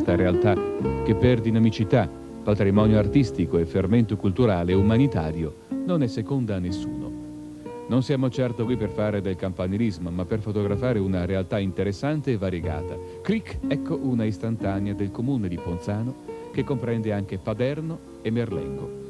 questa realtà che per dinamicità, patrimonio artistico e fermento culturale e umanitario non è seconda a nessuno. Non siamo certo qui per fare del campanilismo, ma per fotografare una realtà interessante e variegata. Cric, ecco una istantanea del comune di Ponzano che comprende anche Paderno e Merlengo.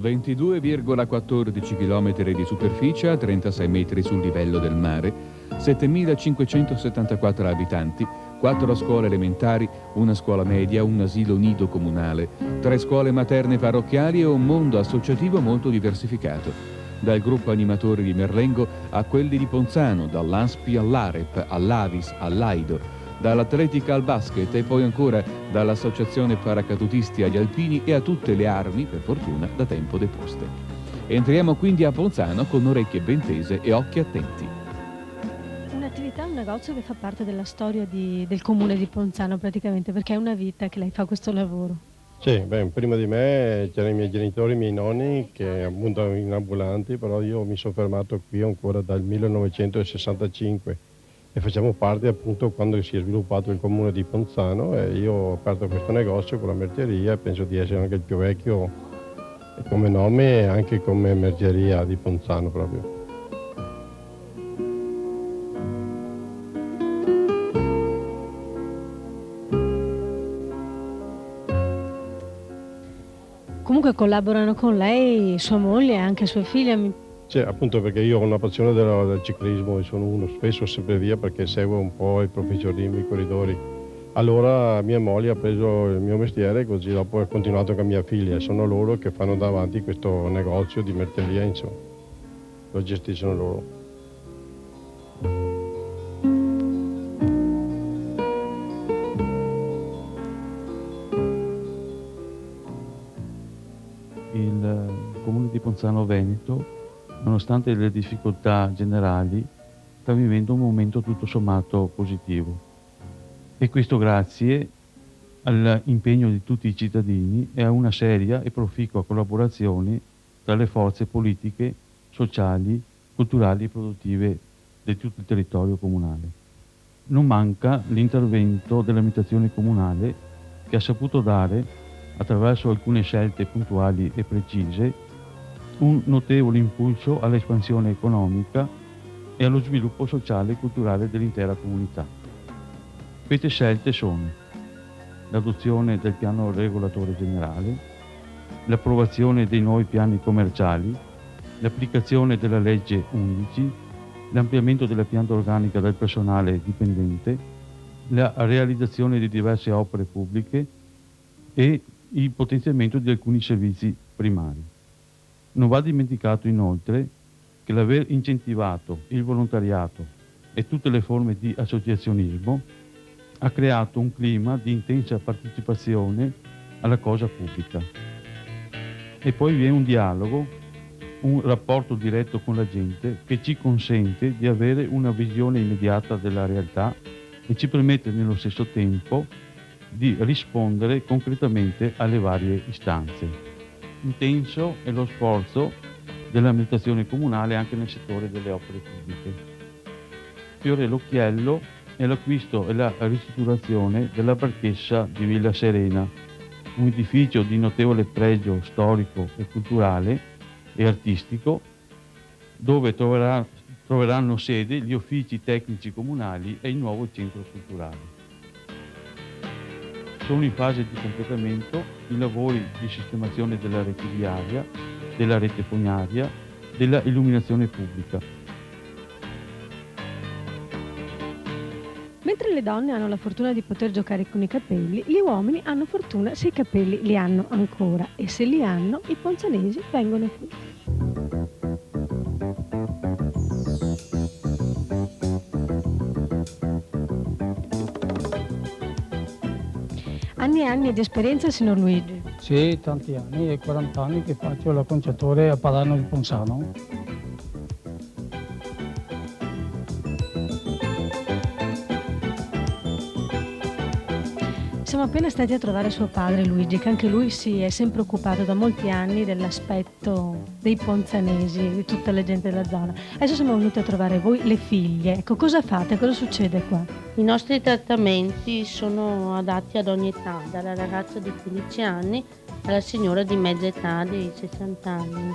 22,14 km di superficie a 36 metri sul livello del mare, 7.574 abitanti, 4 scuole elementari, una scuola media, un asilo nido comunale, 3 scuole materne parrocchiali e un mondo associativo molto diversificato. Dal gruppo animatori di Merlengo a quelli di Ponzano, dall'ANSPI all'AREP, all'AVIS, all'AIDO, dall'atletica al basket e poi ancora dall'associazione paracadutisti agli alpini e a tutte le armi, per fortuna, da tempo deposte. Entriamo quindi a Ponzano con orecchie ben tese e occhi attenti. Un'attività, un negozio che fa parte della storia del comune di Ponzano praticamente, perché è una vita che lei fa questo lavoro. Sì, prima di me c'erano i miei genitori, i miei nonni che appunto in ambulanti, però io mi sono fermato qui ancora dal 1965 e facciamo parte appunto quando si è sviluppato il comune di Ponzano e io ho aperto questo negozio con la merceria e penso di essere anche il più vecchio come nome e anche come merceria di Ponzano proprio. Comunque collaborano con lei sua moglie e anche sue figlie. Sì, appunto perché io ho una passione del ciclismo e sono uno spesso sempre via perché seguo un po' il professionismo, i corridori. Allora mia moglie ha preso il mio mestiere e così dopo ho continuato con mia figlia. Sono loro che fanno davanti questo negozio di merceria, insomma. Lo gestiscono loro. Il comune di Ponzano Veneto, nonostante le difficoltà generali, sta vivendo un momento tutto sommato positivo. E questo grazie all'impegno di tutti i cittadini e a una seria e proficua collaborazione tra le forze politiche, sociali, culturali e produttive di tutto il territorio comunale. Non manca l'intervento dell'amministrazione comunale che ha saputo dare, attraverso alcune scelte puntuali e precise, un notevole impulso all'espansione economica e allo sviluppo sociale e culturale dell'intera comunità. Queste scelte sono l'adozione del piano regolatore generale, l'approvazione dei nuovi piani commerciali, l'applicazione della legge 11, l'ampliamento della pianta organica del personale dipendente, la realizzazione di diverse opere pubbliche e il potenziamento di alcuni servizi primari. Non va dimenticato inoltre che l'aver incentivato il volontariato e tutte le forme di associazionismo ha creato un clima di intensa partecipazione alla cosa pubblica. E poi vi è un dialogo, un rapporto diretto con la gente che ci consente di avere una visione immediata della realtà e ci permette nello stesso tempo di rispondere concretamente alle varie istanze. Intenso è lo sforzo dell'amministrazione comunale anche nel settore delle opere pubbliche. Fiore all'occhiello è l'acquisto e la ristrutturazione della Barchessa di Villa Serena, un edificio di notevole pregio storico e culturale e artistico, dove troveranno sede gli uffici tecnici comunali e il nuovo centro culturale. Sono in fase di completamento i lavori di sistemazione della rete viaria, della rete fognaria, della illuminazione pubblica. Mentre le donne hanno la fortuna di poter giocare con i capelli, gli uomini hanno fortuna se i capelli li hanno ancora e se li hanno i ponzanesi vengono qui. Anni e anni di esperienza, signor Luigi? Sì, tanti anni, è 40 anni che faccio l'acconciatore a Paderno di Ponzano. Siamo appena stati a trovare suo padre Luigi, che anche lui si è sempre occupato da molti anni dell'aspetto dei ponzanesi, di tutta la gente della zona. Adesso siamo venuti a trovare voi, le figlie. Ecco, cosa fate? Cosa succede qua? I nostri trattamenti sono adatti ad ogni età, dalla ragazza di 15 anni alla signora di mezza età di 60 anni,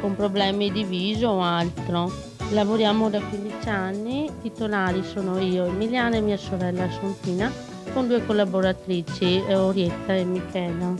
con problemi di viso o altro. Lavoriamo da 15 anni, titolari sono io, Emiliana, e mia sorella Assuntina, con 2 collaboratrici, Orietta e Michela.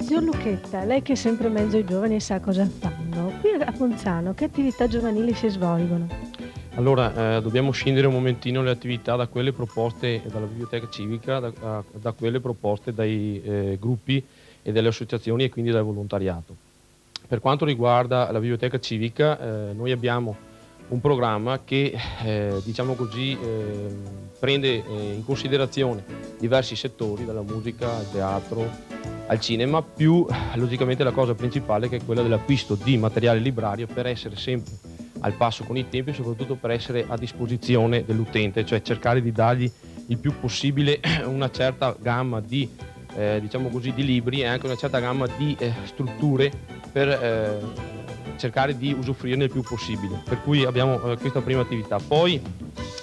Signor Lucchetta, lei che è sempre in mezzo ai giovani sa cosa fanno. Qui a Ponzano che attività giovanili si svolgono? Allora, dobbiamo scindere un momentino le attività da quelle proposte dalla biblioteca civica, da quelle proposte dai gruppi e dalle associazioni e quindi dal volontariato. Per quanto riguarda la biblioteca civica, noi abbiamo un programma che, diciamo così, prende in considerazione diversi settori, dalla musica al teatro al cinema, più logicamente la cosa principale che è quella dell'acquisto di materiale librario per essere sempre al passo con i tempi e soprattutto per essere a disposizione dell'utente, cioè cercare di dargli il più possibile una certa gamma di, diciamo così, di libri e anche una certa gamma di strutture per cercare di usufruirne il più possibile. Per cui abbiamo questa prima attività. Poi,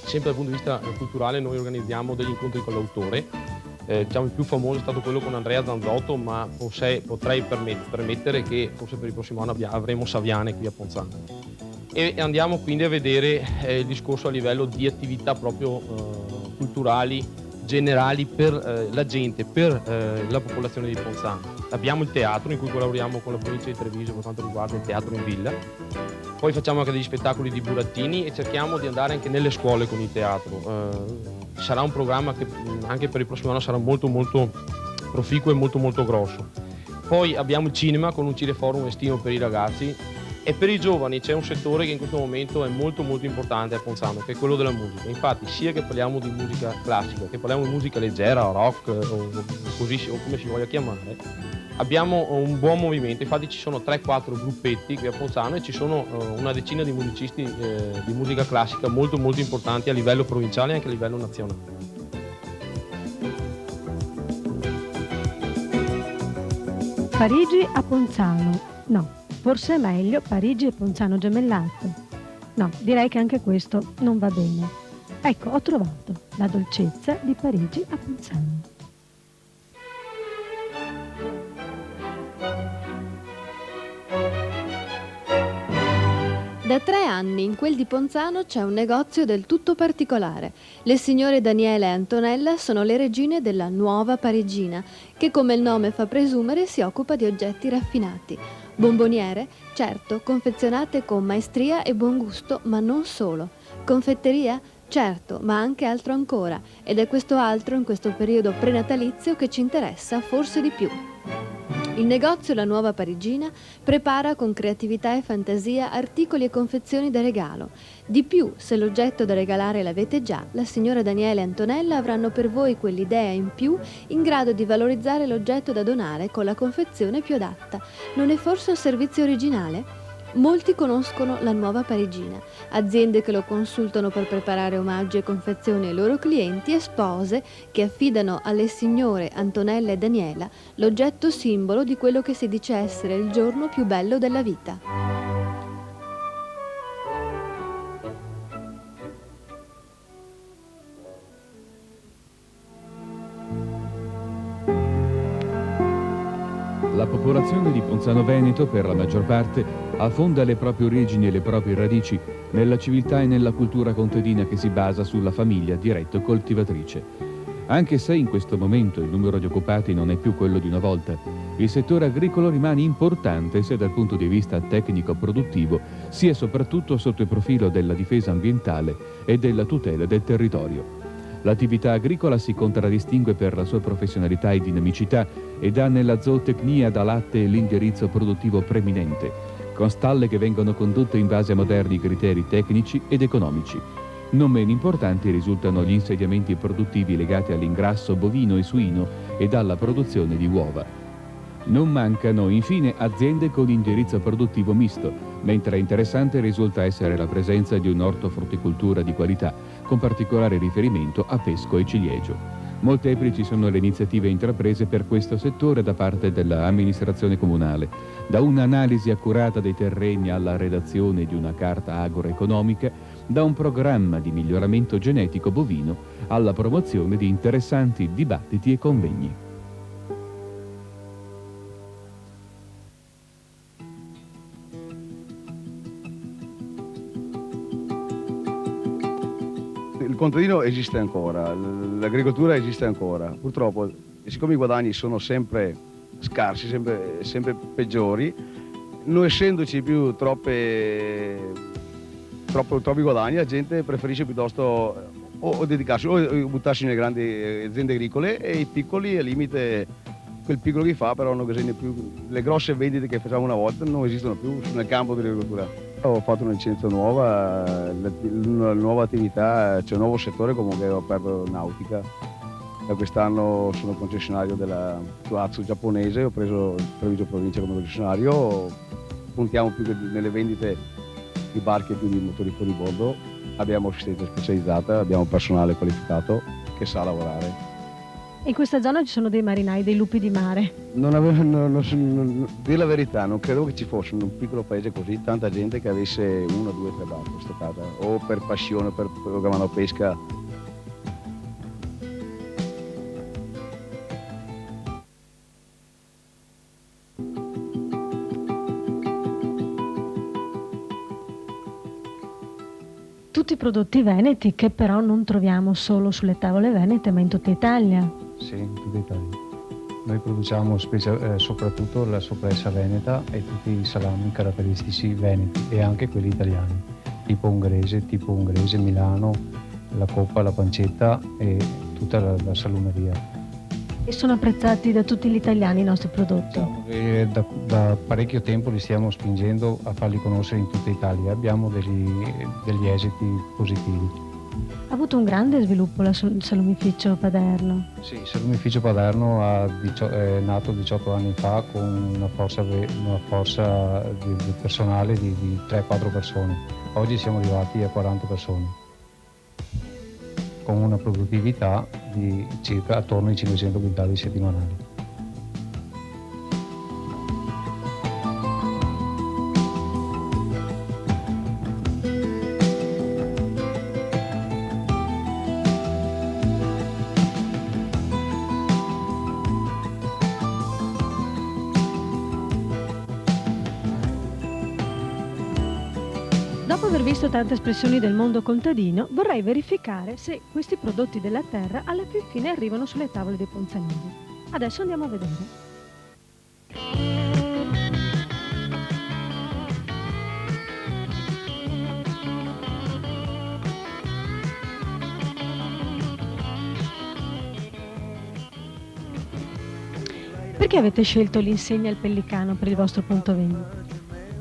sempre dal punto di vista culturale, noi organizziamo degli incontri con l'autore. Diciamo il più famoso è stato quello con Andrea Zanzotto, ma potrei permettere che forse per il prossimo anno avremo Saviane qui a Ponzano. E andiamo quindi a vedere il discorso a livello di attività proprio culturali generali per la gente, per la popolazione di Ponzano. Abbiamo il teatro in cui collaboriamo con la provincia di Treviso per quanto riguarda il teatro in villa, poi facciamo anche degli spettacoli di burattini e cerchiamo di andare anche nelle scuole con il teatro. Sarà un programma che anche per il prossimo anno sarà molto molto proficuo e molto molto grosso. Poi abbiamo il cinema con un cineforum estivo per i ragazzi. E per i giovani c'è un settore che in questo momento è molto molto importante a Ponzano, che è quello della musica. Infatti sia che parliamo di musica classica, che parliamo di musica leggera, rock o così, o come si voglia chiamare, abbiamo un buon movimento. Infatti ci sono 3-4 gruppetti qui a Ponzano e ci sono una decina di musicisti di musica classica molto molto importanti a livello provinciale e anche a livello nazionale. Parigi a Ponzano? No. Forse è meglio Parigi e Ponzano gemellato. No, direi che anche questo non va bene. Ecco, ho trovato la dolcezza di Parigi a Ponzano. Da 3 anni in quel di Ponzano c'è un negozio del tutto particolare. Le signore Daniela e Antonella sono le regine della Nuova Parigina, che come il nome fa presumere si occupa di oggetti raffinati. Bomboniere, certo, confezionate con maestria e buon gusto, ma non solo. Confetteria? Certo, ma anche altro ancora, ed è questo altro in questo periodo prenatalizio che ci interessa forse di più. Il negozio La Nuova Parigina prepara con creatività e fantasia articoli e confezioni da regalo. Di più, se l'oggetto da regalare l'avete già, la signora Daniela e Antonella avranno per voi quell'idea in più in grado di valorizzare l'oggetto da donare con la confezione più adatta. Non è forse un servizio originale? Molti conoscono La Nuova Parigina, aziende che lo consultano per preparare omaggi e confezioni ai loro clienti e spose che affidano alle signore Antonella e Daniela l'oggetto simbolo di quello che si dice essere il giorno più bello della vita. La popolazione di Ponzano Veneto, per la maggior parte, affonda le proprie origini e le proprie radici nella civiltà e nella cultura contadina che si basa sulla famiglia diretta coltivatrice. Anche se in questo momento il numero di occupati non è più quello di una volta, il settore agricolo rimane importante sia dal punto di vista tecnico-produttivo, sia soprattutto sotto il profilo della difesa ambientale e della tutela del territorio. L'attività agricola si contraddistingue per la sua professionalità e dinamicità ed ha nella zootecnia da latte l'indirizzo produttivo preminente, con stalle che vengono condotte in base a moderni criteri tecnici ed economici. Non meno importanti risultano gli insediamenti produttivi legati all'ingrasso bovino e suino ed alla produzione di uova. Non mancano infine aziende con indirizzo produttivo misto, mentre interessante risulta essere la presenza di un'ortofrutticoltura di qualità, con particolare riferimento a pesco e ciliegio. Molteplici sono le iniziative intraprese per questo settore da parte dell'amministrazione comunale, da un'analisi accurata dei terreni alla redazione di una carta agroeconomica, da un programma di miglioramento genetico bovino alla promozione di interessanti dibattiti e convegni. Il contadino esiste ancora, l'agricoltura esiste ancora. Purtroppo, siccome i guadagni sono sempre scarsi, sempre peggiori, non essendoci più troppi guadagni, la gente preferisce piuttosto o dedicarsi o buttarsi nelle grandi aziende agricole, e i piccoli, al limite, quel piccolo che fa, però non occasiona più. Le grosse vendite che facciamo una volta non esistono più nel campo dell'agricoltura. Ho fatto una licenza nuova, una nuova attività, c'è un nuovo settore, comunque ho aperto nautica. Da quest'anno sono concessionario della Suatsu giapponese, ho preso Treviso provincia come concessionario. Puntiamo più che nelle vendite di barche e più di motori fuori bordo. Abbiamo assistenza specializzata, abbiamo personale qualificato che sa lavorare. In questa zona ci sono dei marinai, dei lupi di mare. Dire la verità, non credo che ci fosse in un piccolo paese così tanta gente che avesse 1, 2, 3 barche in questa casa, o per passione, per programmare pesca. Tutti prodotti veneti che però non troviamo solo sulle tavole venete, ma in tutta Italia. Sì, in tutta Italia. Noi produciamo soprattutto la soppressa veneta e tutti i salami caratteristici veneti e anche quelli italiani, tipo ungherese, Milano, la coppa, la pancetta e tutta la salumeria. E sono apprezzati da tutti gli italiani i nostri prodotti. Da parecchio tempo li stiamo spingendo a farli conoscere in tutta Italia. Abbiamo degli esiti positivi. Ha avuto un grande sviluppo il salumificio Paderno. Sì, il salumificio Paderno è nato 18 anni fa con una forza di personale di 3-4 persone. Oggi siamo arrivati a 40 persone, con una produttività di circa attorno ai 500 quintali settimanali. Dopo aver visto tante espressioni del mondo contadino, vorrei verificare se questi prodotti della terra alla fin fine arrivano sulle tavole dei ponzanesi. Adesso andiamo a vedere. Perché avete scelto l'insegna al pellicano per il vostro punto vendita?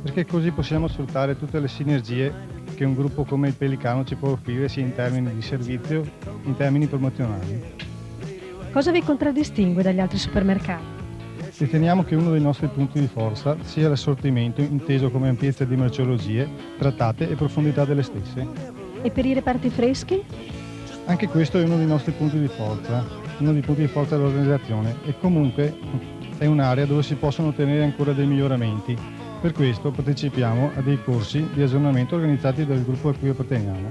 Perché così possiamo sfruttare tutte le sinergie che un gruppo come il Pellicano ci può offrire, sia in termini di servizio, in termini promozionali. Cosa vi contraddistingue dagli altri supermercati? Riteniamo che uno dei nostri punti di forza sia l'assortimento, inteso come ampiezza di merceologie, trattate e profondità delle stesse. E per i reparti freschi? Anche questo è uno dei nostri punti di forza, uno dei punti di forza dell'organizzazione, e comunque è un'area dove si possono ottenere ancora dei miglioramenti. Per questo partecipiamo a dei corsi di aggiornamento organizzati dal gruppo a cui apparteniamo.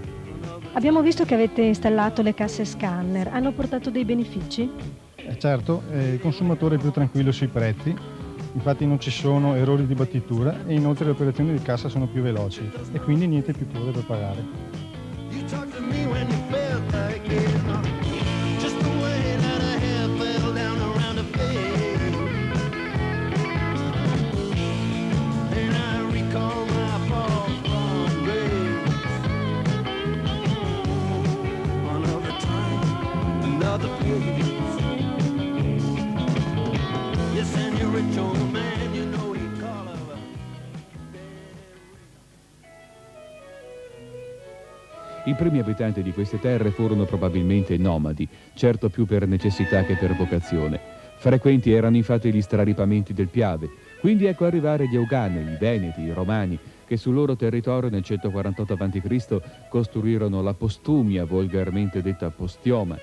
Abbiamo visto che avete installato le casse scanner. Hanno portato dei benefici? Certo, il consumatore è più tranquillo sui prezzi, infatti non ci sono errori di battitura e inoltre le operazioni di cassa sono più veloci e quindi niente più code per pagare. I primi abitanti di queste terre furono probabilmente nomadi, certo più per necessità che per vocazione. Frequenti erano infatti gli straripamenti del Piave, quindi ecco arrivare gli Euganei, i Veneti, i Romani, che sul loro territorio nel 148 a.C. costruirono la Postumia, volgarmente detta Postioma,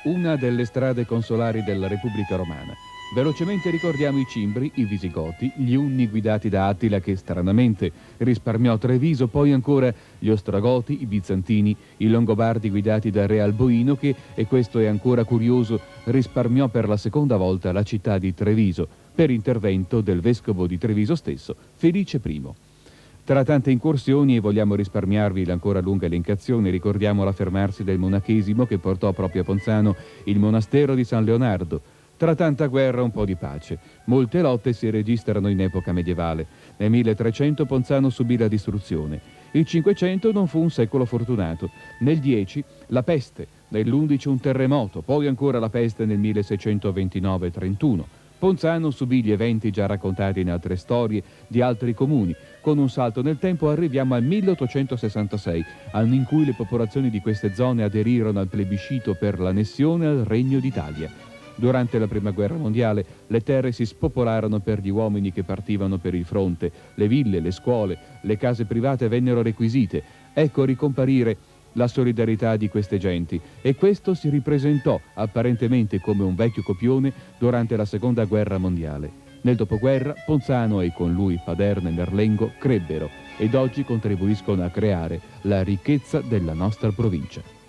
una delle strade consolari della Repubblica Romana. Velocemente ricordiamo i Cimbri, i Visigoti, gli Unni guidati da Attila che stranamente risparmiò Treviso, poi ancora gli Ostrogoti, i Bizantini, i Longobardi guidati da Re Alboino che, e questo è ancora curioso, risparmiò per la seconda volta la città di Treviso per intervento del vescovo di Treviso stesso, Felice I. Tra tante incursioni, e vogliamo risparmiarvi l'ancora lunga elencazione, ricordiamo l'affermarsi del monachesimo che portò proprio a Ponzano il monastero di San Leonardo. Tra tanta guerra un po' di pace. Molte lotte si registrano in epoca medievale. Nel 1300 Ponzano subì la distruzione. Il 500 non fu un secolo fortunato. Nel 10 la peste, nell'11 un terremoto, poi ancora la peste nel 1629-31. Ponzano subì gli eventi già raccontati in altre storie di altri comuni. Con un salto nel tempo arriviamo al 1866, anno in cui le popolazioni di queste zone aderirono al plebiscito per l'annessione al Regno d'Italia. Durante la Prima Guerra Mondiale le terre si spopolarono per gli uomini che partivano per il fronte, le ville, le scuole, le case private vennero requisite. Ecco ricomparire la solidarietà di queste genti e questo si ripresentò apparentemente come un vecchio copione durante la Seconda Guerra Mondiale. Nel dopoguerra Ponzano e con lui Paderno e Merlengo crebbero ed oggi contribuiscono a creare la ricchezza della nostra provincia.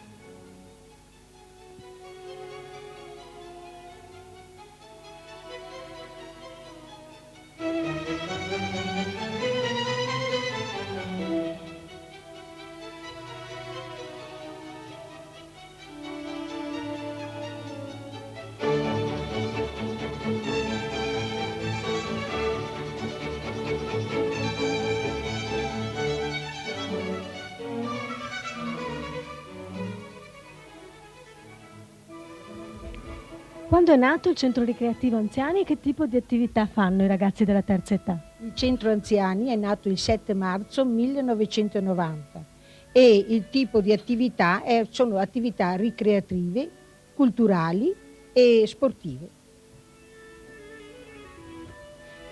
Quando è nato il centro ricreativo anziani, che tipo di attività fanno i ragazzi della terza età? Il centro anziani è nato il 7 marzo 1990 e il tipo di attività sono attività ricreative, culturali e sportive.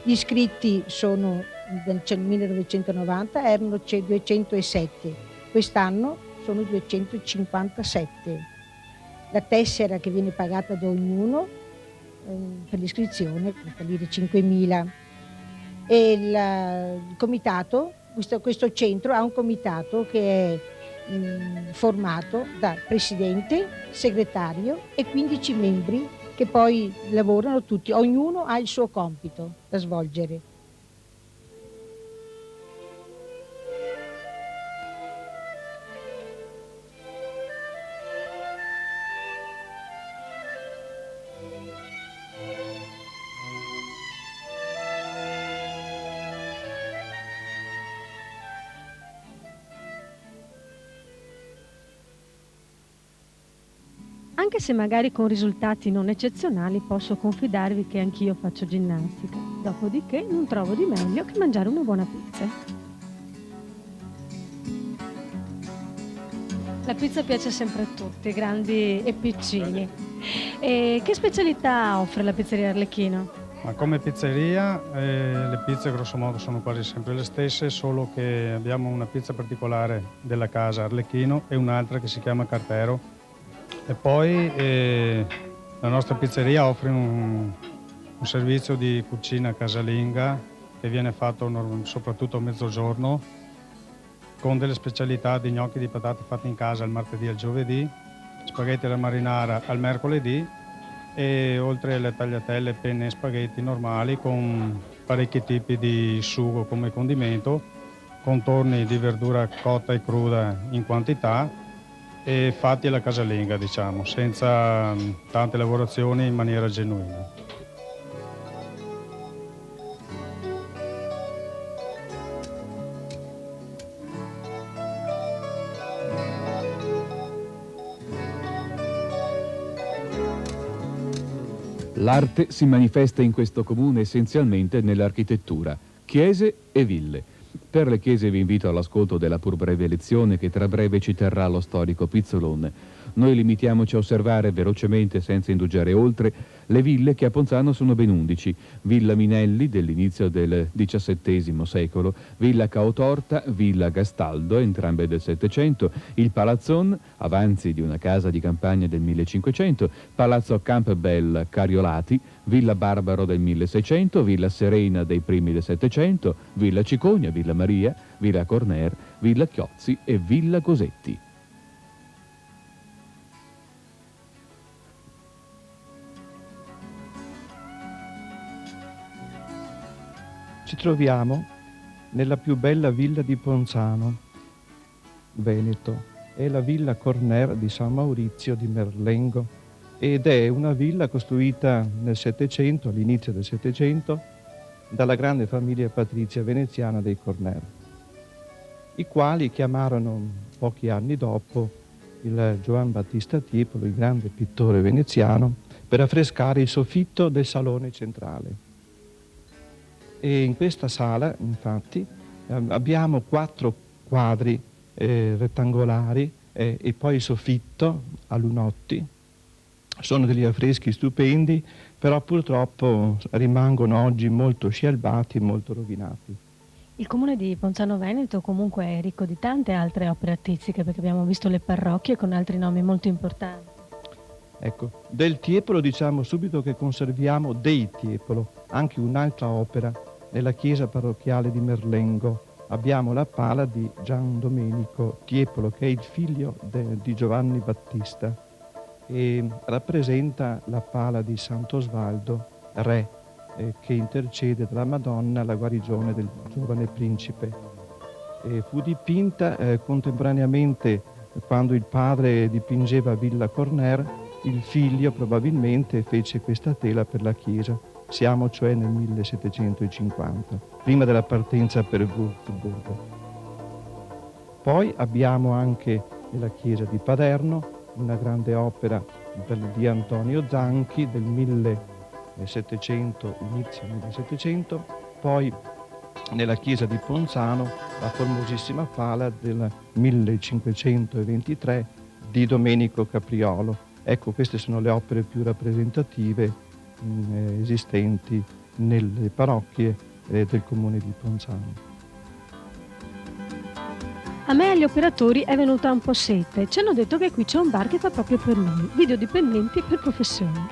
Gli iscritti sono nel 1990 erano 207, quest'anno sono 257. La tessera che viene pagata da ognuno per l'iscrizione, per dire 5.000. E il comitato, questo centro ha un comitato che è formato da presidente, segretario e 15 membri che poi lavorano tutti, ognuno ha il suo compito da svolgere. Anche se magari con risultati non eccezionali, posso confidarvi che anch'io faccio ginnastica. Dopodiché non trovo di meglio che mangiare una buona pizza. La pizza piace sempre a tutti, grandi e piccini. E che specialità offre la pizzeria Arlecchino? Ma come pizzeria le pizze grosso modo sono quasi sempre le stesse, solo che abbiamo una pizza particolare della casa Arlecchino e un'altra che si chiama Cartero. E poi la nostra pizzeria offre un servizio di cucina casalinga che viene fatto soprattutto a mezzogiorno con delle specialità di gnocchi di patate fatti in casa il martedì e il giovedì, spaghetti alla marinara al mercoledì e oltre alle tagliatelle, penne e spaghetti normali con parecchi tipi di sugo come condimento, contorni di verdura cotta e cruda in quantità e fatti alla casalinga, diciamo, senza tante lavorazioni, in maniera genuina. L'arte si manifesta in questo comune essenzialmente nell'architettura, chiese e ville. Per le chiese vi invito all'ascolto della pur breve lezione che tra breve ci terrà lo storico Pizzolone. Noi limitiamoci a osservare velocemente, senza indugiare oltre, le ville che a Ponzano sono ben 11. Villa Minelli, dell'inizio del XVII secolo, Villa Caotorta, Villa Gastaldo, entrambe del Settecento, il Palazzon, avanzi di una casa di campagna del 1500, Palazzo Campbell Cariolati, Villa Barbaro del 1600, Villa Serena dei primi del Settecento, Villa Cicogna, Villa Maria, Villa Corner, Villa Chiozzi e Villa Cosetti. Ci troviamo nella più bella villa di Ponzano, Veneto. È la Villa Corner di San Maurizio di Merlengo ed è una villa costruita nel Settecento, all'inizio del Settecento, dalla grande famiglia patrizia veneziana dei Corner, i quali chiamarono pochi anni dopo il Giovan Battista Tiepolo, il grande pittore veneziano, per affrescare il soffitto del salone centrale. E in questa sala, infatti, abbiamo 4 quadri rettangolari e poi il soffitto a lunotti. Sono degli affreschi stupendi, però purtroppo rimangono oggi molto scialbati e molto rovinati. Il comune di Ponzano Veneto comunque è ricco di tante altre opere artistiche, perché abbiamo visto le parrocchie con altri nomi molto importanti. Ecco, del Tiepolo diciamo subito che conserviamo dei Tiepolo, anche un'altra opera nella chiesa parrocchiale di Merlengo. Abbiamo la pala di Gian Domenico Tiepolo, che è il figlio di Giovanni Battista, e rappresenta la pala di Sant'Osvaldo, re, che intercede dalla Madonna la guarigione del giovane principe. Fu dipinta contemporaneamente, quando il padre dipingeva Villa Corner, il figlio probabilmente fece questa tela per la chiesa. Siamo cioè nel 1750, prima della partenza per Würzburgo. Poi abbiamo anche nella chiesa di Paderno una grande opera di Antonio Zanchi del 1700, inizio 1700, poi nella chiesa di Ponzano la famosissima pala del 1523 di Domenico Capriolo. Ecco, queste sono le opere più rappresentative esistenti nelle parrocchie del comune di Ponzano. A me e agli operatori è venuta un po' sete. Ci hanno detto che qui c'è un bar che fa proprio per noi, videodipendenti per professione.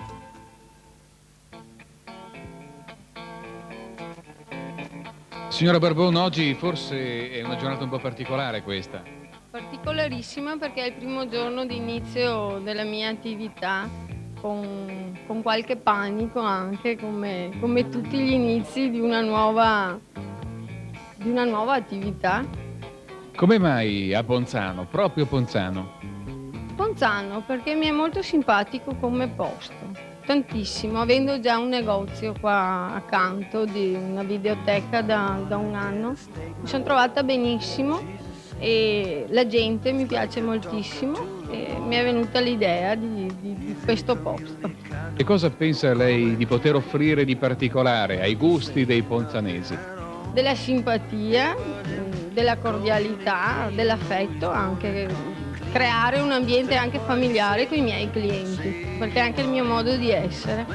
Signora Barbone, oggi forse è una giornata un po' particolare questa. Particolarissima perché è il primo giorno di inizio della mia attività, con qualche panico anche, come tutti gli inizi di una nuova attività. Come mai a Ponzano, proprio Ponzano? Ponzano perché mi è molto simpatico come posto, tantissimo, avendo già un negozio qua accanto di una videoteca da un anno. Mi sono trovata benissimo e la gente mi piace moltissimo e mi è venuta l'idea di questo posto. E cosa pensa lei di poter offrire di particolare ai gusti dei ponzanesi? Della simpatia, della cordialità, dell'affetto, anche creare un ambiente anche familiare con i miei clienti, perché è anche il mio modo di essere.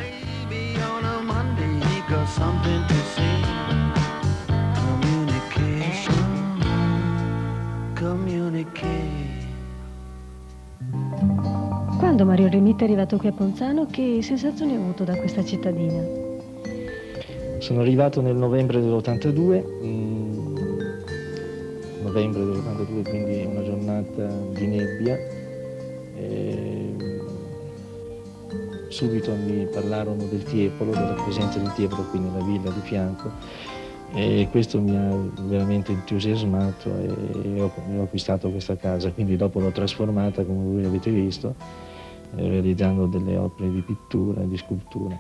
Quando Mario Remita è arrivato qui a Ponzano, che sensazioni ha avuto da questa cittadina? Sono arrivato nel novembre dell'82, quindi una giornata di nebbia. Subito mi parlarono del Tiepolo, della presenza del Tiepolo qui nella villa di fianco, e questo mi ha veramente entusiasmato e ho acquistato questa casa. Quindi dopo l'ho trasformata, come voi avete visto, realizzando delle opere di pittura e di scultura.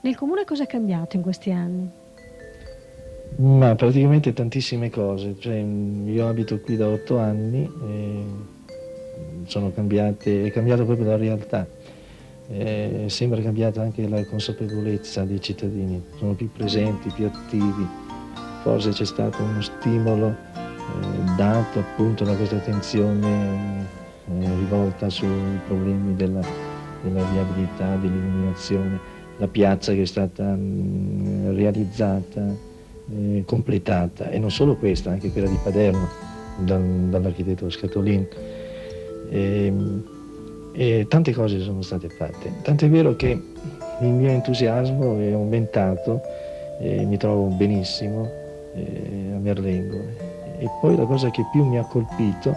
Nel comune cosa è cambiato in questi anni? Ma praticamente tantissime cose. Io abito qui da 8 anni e è cambiata proprio la realtà. Sembra cambiata anche la consapevolezza dei cittadini, sono più presenti, più attivi, forse c'è stato uno stimolo dato appunto da questa attenzione rivolta sui problemi della viabilità, dell'illuminazione, la piazza che è stata realizzata, completata, e non solo questa, anche quella di Paderno dall'architetto Scatolin. E tante cose sono state fatte, tant'è vero che il mio entusiasmo è aumentato, mi trovo benissimo a Merlengo. E poi la cosa che più mi ha colpito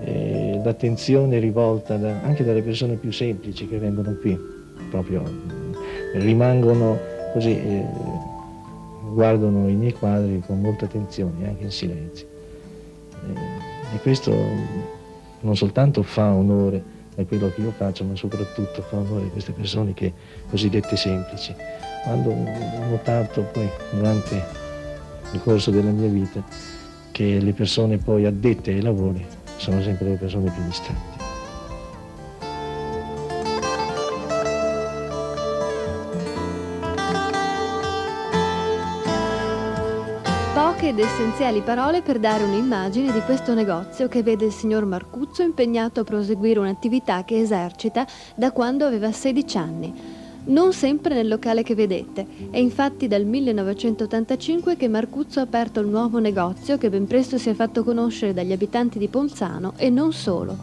è l'attenzione rivolta anche dalle persone più semplici che vengono qui, proprio rimangono così, guardano i miei quadri con molta attenzione, anche in silenzio. E questo non soltanto fa onore a quello che io faccio, ma soprattutto fa onore a queste persone che cosiddette semplici. Quando ho notato poi durante il corso della mia vita che le persone poi addette ai lavori sono sempre le persone più distanti. Poche ed essenziali parole per dare un'immagine di questo negozio che vede il signor Marcuzzo impegnato a proseguire un'attività che esercita da quando aveva 16 anni. Non sempre nel locale che vedete, è infatti dal 1985 che Marcuzzo ha aperto il nuovo negozio che ben presto si è fatto conoscere dagli abitanti di Ponzano e non solo.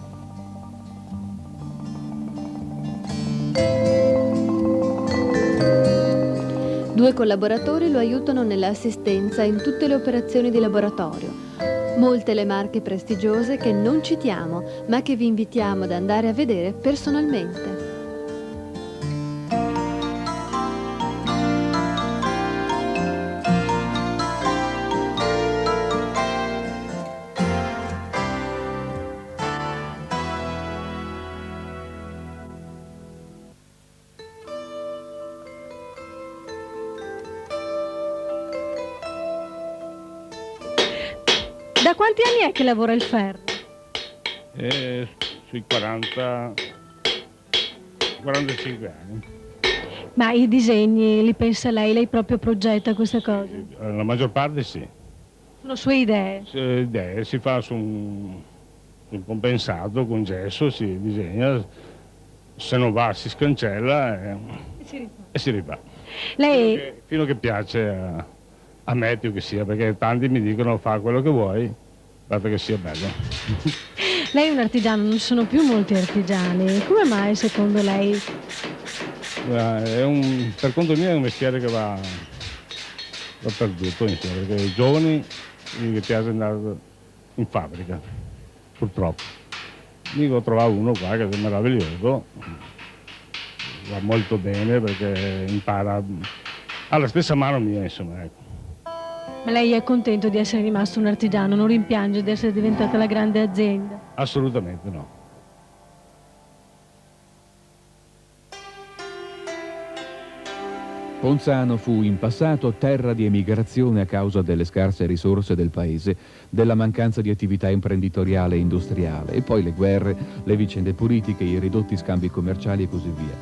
Due collaboratori lo aiutano nell'assistenza in tutte le operazioni di laboratorio. Molte le marche prestigiose che non citiamo, ma che vi invitiamo ad andare a vedere personalmente. Da quanti anni è che lavora il ferro? Sui 45 anni. Ma i disegni li pensa lei? Lei proprio progetta queste cose? La maggior parte sì. Sono sue idee? Idee, si fa su un compensato con gesso, si disegna, se non va si scancella e si rifà. Lei... Fino che piace a me più che sia, perché tanti mi dicono fa quello che vuoi, basta che sia bello. Lei è un artigiano, non ci sono più molti artigiani. Come mai secondo lei? Per conto mio è un mestiere che va perduto, perché i giovani gli piace andare in fabbrica, purtroppo. Dico, ho trovato uno qua che è meraviglioso, va molto bene perché impara alla stessa mano mia, insomma, ecco. Ma lei è contento di essere rimasto un artigiano, non rimpiange di essere diventata la grande azienda? Assolutamente no. Ponzano fu in passato terra di emigrazione a causa delle scarse risorse del paese, della mancanza di attività imprenditoriale e industriale, e poi le guerre, le vicende politiche, i ridotti scambi commerciali e così via.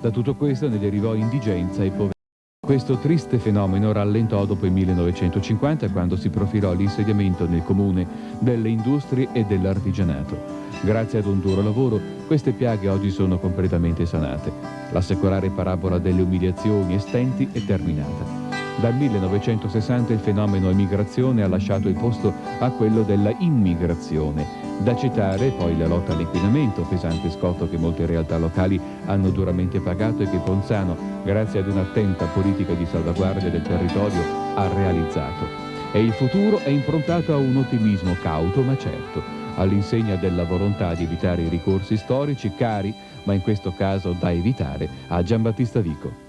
Da tutto questo ne derivò indigenza e povertà. Questo triste fenomeno rallentò dopo il 1950, quando si profilò l'insediamento nel comune delle industrie e dell'artigianato. Grazie ad un duro lavoro, queste piaghe oggi sono completamente sanate. La secolare parabola delle umiliazioni e stenti è terminata. Dal 1960 il fenomeno emigrazione ha lasciato il posto a quello della immigrazione. Da citare poi la lotta all'inquinamento, pesante scotto che molte realtà locali hanno duramente pagato e che Ponzano, grazie ad un'attenta politica di salvaguardia del territorio, ha realizzato. E il futuro è improntato a un ottimismo cauto ma certo, all'insegna della volontà di evitare i ricorsi storici cari, ma in questo caso da evitare, a Giambattista Vico.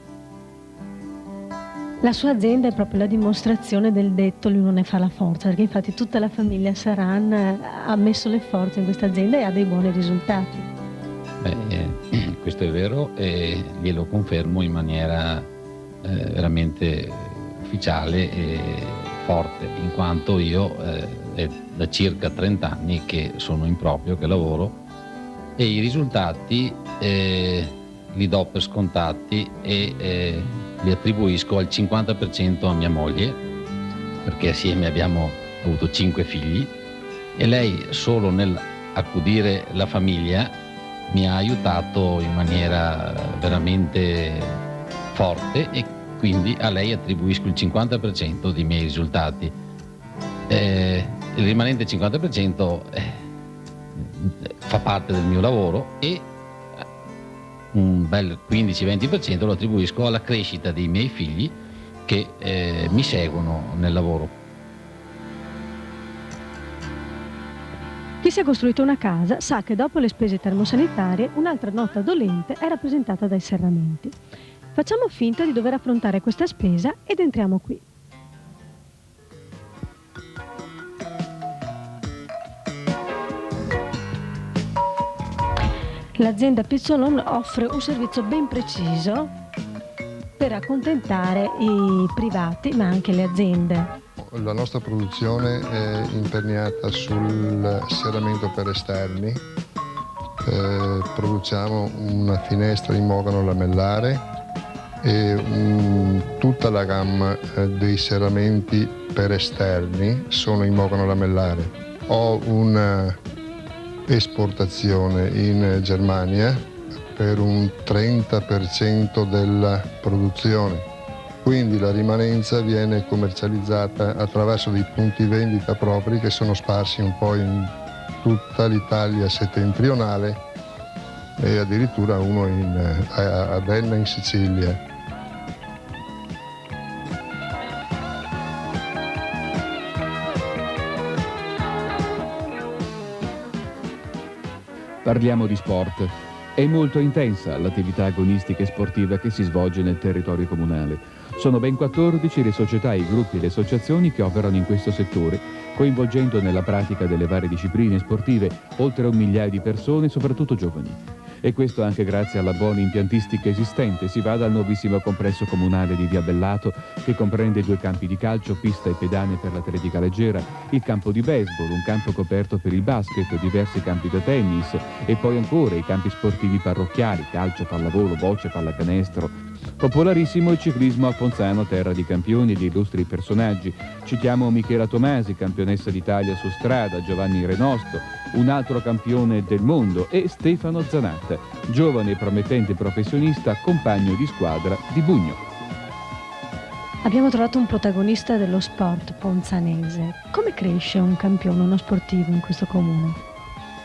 La sua azienda è proprio la dimostrazione del detto l'unione ne fa la forza, perché infatti tutta la famiglia Saran ha messo le forze in questa azienda e ha dei buoni risultati. Questo è vero e glielo confermo in maniera veramente ufficiale e forte, in quanto io è da circa 30 anni che sono in proprio, che lavoro, e i risultati li do per scontati e li attribuisco al 50% a mia moglie perché assieme abbiamo avuto 5 figli, e lei solo nell'accudire la famiglia mi ha aiutato in maniera veramente forte, e quindi a lei attribuisco il 50% dei miei risultati. Il rimanente 50% fa parte del mio lavoro, e un bel 15-20% lo attribuisco alla crescita dei miei figli che mi seguono nel lavoro. Chi si è costruito una casa sa che dopo le spese termosanitarie un'altra nota dolente è rappresentata dai serramenti. Facciamo finta di dover affrontare questa spesa ed entriamo qui. L'azienda Pizzolon offre un servizio ben preciso per accontentare i privati ma anche le aziende. La nostra produzione è imperniata sul serramento per esterni. Produciamo una finestra in mogano lamellare e tutta la gamma dei serramenti per esterni sono in mogano lamellare. Ho una esportazione in Germania per un 30% della produzione, quindi la rimanenza viene commercializzata attraverso dei punti vendita propri che sono sparsi un po' in tutta l'Italia settentrionale e addirittura uno a Enna in Sicilia. Parliamo di sport. È molto intensa l'attività agonistica e sportiva che si svolge nel territorio comunale. Sono ben 14 le società, i gruppi e le associazioni che operano in questo settore, coinvolgendo nella pratica delle varie discipline sportive oltre 1 migliaio di persone, soprattutto giovani. E questo anche grazie alla buona impiantistica esistente. Si va dal nuovissimo complesso comunale di Via Bellato, che comprende 2 campi di calcio, pista e pedane per l'atletica leggera, il campo di baseball, un campo coperto per il basket, diversi campi da tennis e poi ancora i campi sportivi parrocchiali, calcio, pallavolo, bocce, pallacanestro. Popolarissimo il ciclismo a Ponzano, terra di campioni e di illustri personaggi. Citiamo Michela Tomasi, campionessa d'Italia su strada, Giovanni Renosto, un altro campione del mondo, e Stefano Zanatta, giovane e promettente professionista, compagno di squadra di Bugno. Abbiamo trovato un protagonista dello sport ponzanese. Come cresce un campione, uno sportivo in questo comune?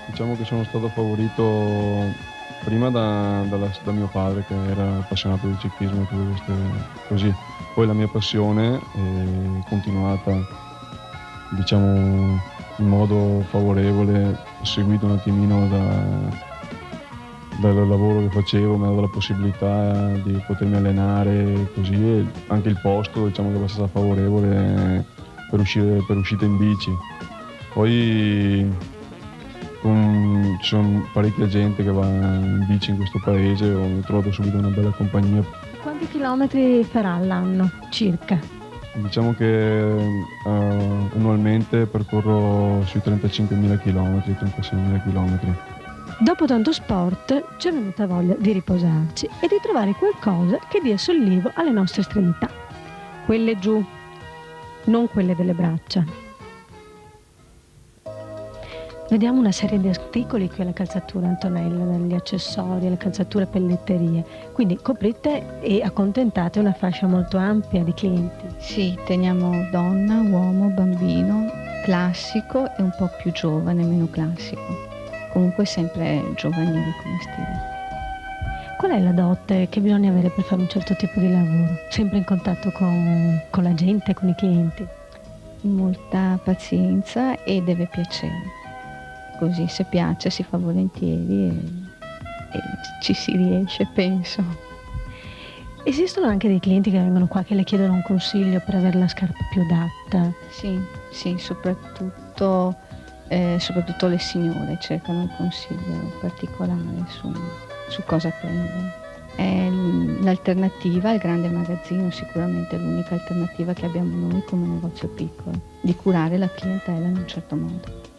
Diciamo che sono stato favorito prima da mio padre, che era appassionato di ciclismo e tutte queste così. Poi la mia passione è continuata, diciamo, in modo favorevole, seguito un attimino dal lavoro che facevo, mi ha dato la possibilità di potermi allenare così, e anche il posto, diciamo, che è abbastanza favorevole per uscita in bici. Poi ci sono parecchia gente che va in bici in questo paese, ho trovato subito una bella compagnia. Quanti chilometri farà all'anno circa? Diciamo che annualmente percorro sui 35.000 km, 36.000 km. Dopo tanto sport ci è venuta voglia di riposarci e di trovare qualcosa che dia sollievo alle nostre estremità. Quelle giù, non quelle delle braccia. Vediamo una serie di articoli qui alla calzatura Antonella, dagli accessori alle calzature pelletterie. Quindi coprite e accontentate una fascia molto ampia di clienti. Sì, teniamo donna, uomo, bambino, classico e un po' più giovane, meno classico. Comunque sempre giovanile come stile. Qual è la dote che bisogna avere per fare un certo tipo di lavoro? Sempre in contatto con la gente, con i clienti? Molta pazienza e deve piacere. Così se piace si fa volentieri e ci si riesce, penso. Esistono anche dei clienti che vengono qua che le chiedono un consiglio per avere la scarpa più adatta? Sì, soprattutto le signore cercano un consiglio particolare su cosa prendere. È l'alternativa al grande magazzino, sicuramente l'unica alternativa che abbiamo noi come negozio piccolo, di curare la clientela in un certo modo.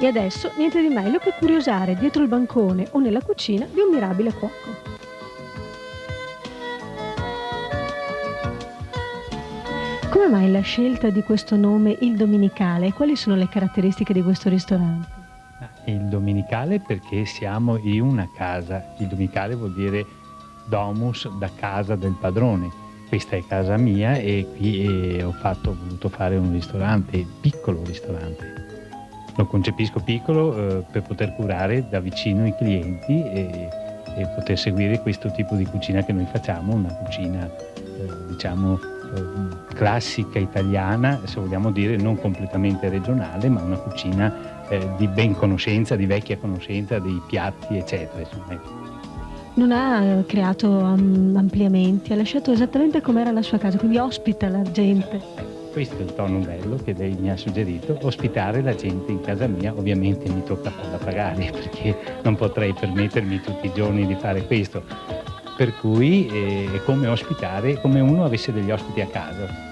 E adesso niente di meglio che curiosare dietro il bancone o nella cucina di un mirabile cuoco. Come mai la scelta di questo nome, Il Domenicale, e quali sono le caratteristiche di questo ristorante? Il Domenicale perché siamo in una casa, il Domenicale vuol dire domus, da casa del padrone. Questa è casa mia e qui ho voluto fare un ristorante, piccolo ristorante. Lo concepisco piccolo per poter curare da vicino i clienti e poter seguire questo tipo di cucina che noi facciamo, una cucina classica italiana, se vogliamo dire, non completamente regionale, ma una cucina di ben conoscenza, di vecchia conoscenza dei piatti, eccetera. Insomma. Non ha creato ampliamenti, ha lasciato esattamente com'era la sua casa, quindi ospita la gente. Questo è il tono bello che lei mi ha suggerito, ospitare la gente in casa mia. Ovviamente mi tocca farla pagare perché non potrei permettermi tutti i giorni di fare questo, per cui è come ospitare, come uno avesse degli ospiti a casa.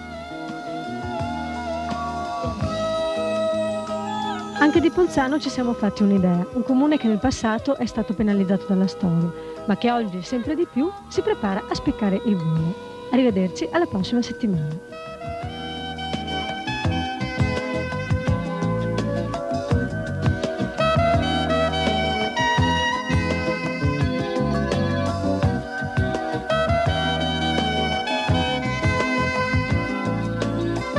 Anche di Ponzano ci siamo fatti un'idea, un comune che nel passato è stato penalizzato dalla storia, ma che oggi sempre di più si prepara a spiccare il volo. Arrivederci alla prossima settimana.